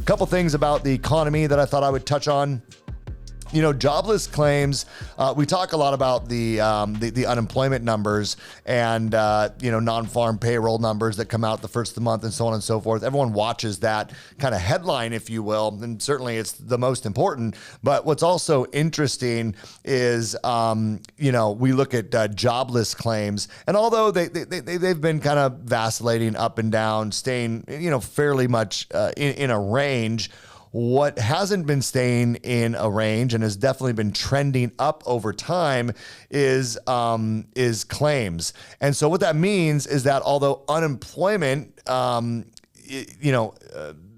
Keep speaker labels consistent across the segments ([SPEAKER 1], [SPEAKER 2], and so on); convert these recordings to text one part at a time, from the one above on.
[SPEAKER 1] couple things about the economy that I thought I would touch on. Jobless claims, we talk a lot about the unemployment numbers and, non-farm payroll numbers that come out the first of the month and so on and so forth. Everyone watches that kind of headline, if you will, and certainly it's the most important. But what's also interesting is, we look at jobless claims, and although they've been kind of vacillating up and down, staying, fairly much in a range, what hasn't been staying in a range and has definitely been trending up over time is claims. And so what that means is that although unemployment, the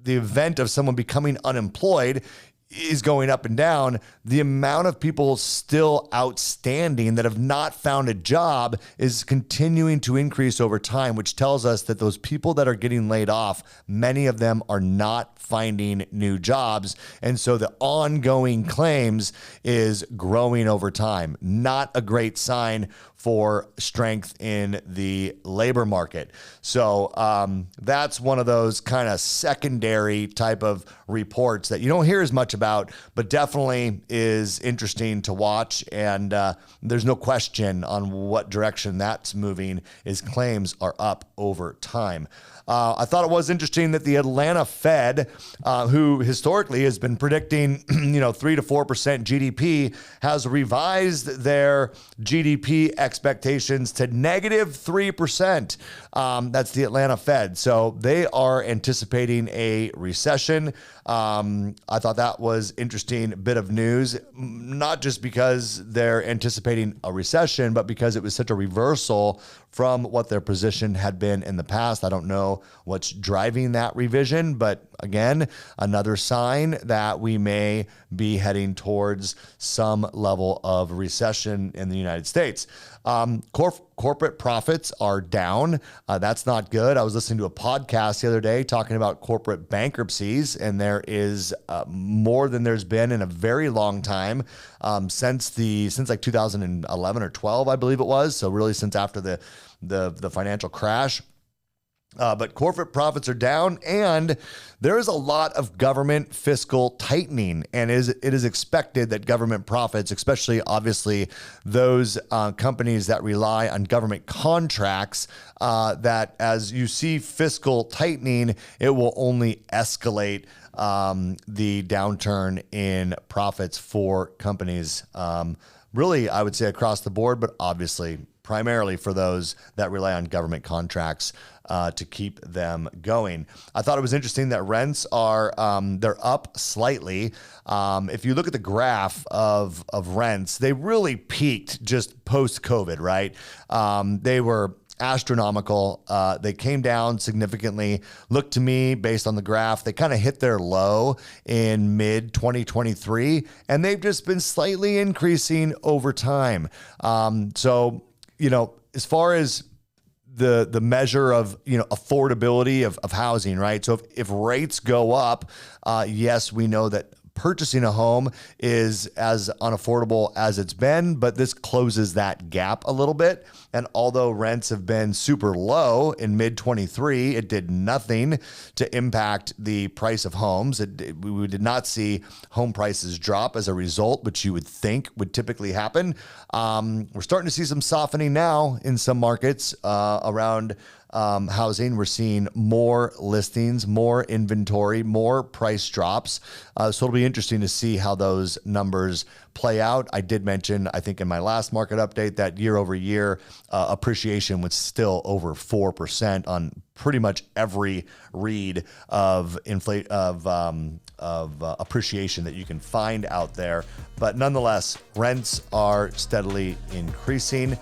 [SPEAKER 1] event of someone becoming unemployed is going up and down, the amount of people still outstanding that have not found a job is continuing to increase over time, which tells us that those people that are getting laid off, many of them are not finding new jobs. And so the ongoing claims is growing over time. Not a great sign for strength in the labor market. So that's one of those kind of secondary type of reports that you don't hear as much about, but definitely is interesting to watch. And there's no question on what direction that's moving is claims are up over time. I thought it was interesting that the Atlanta Fed, who historically has been predicting, 3 to 4% GDP, has revised their GDP expectations to negative 3%. That's the Atlanta Fed. So they are anticipating a recession. I thought that was interesting bit of news, not just because they're anticipating a recession, but because it was such a reversal from what their position had been in the past. I don't know what's driving that revision, but again, another sign that we may be heading towards some level of recession in the United States. Corporate profits are down. That's not good. I was listening to a podcast the other day talking about corporate bankruptcies, and there is more than there's been in a very long time, since like 2011 or 12, I believe it was. So really since after the financial crash. But corporate profits are down, and there is a lot of government fiscal tightening, and it is expected that government profits, especially obviously those companies that rely on government contracts, that as you see fiscal tightening, it will only escalate the downturn in profits for companies. Really, I would say across the board, but obviously primarily for those that rely on government contracts to keep them going. I thought it was interesting that rents are they're up slightly. If you look at the graph of rents, they really peaked just post-COVID, right? They were astronomical. They came down significantly. Look to me, based on the graph, they kind of hit their low in mid 2023, and they've just been slightly increasing over time. So, as far as the measure of, affordability of housing, right? So if rates go up, yes, we know that purchasing a home is as unaffordable as it's been, but this closes that gap a little bit. And although rents have been super low in mid 23, it did nothing to impact the price of homes. We did not see home prices drop as a result, which you would think would typically happen. We're starting to see some softening now in some markets around housing. We're seeing more listings, more inventory, more price drops. So it'll be interesting to see how those numbers play out. I did mention, I think in my last market update, that year over year appreciation was still over 4% on pretty much every read of appreciation that you can find out there. But nonetheless, rents are steadily increasing.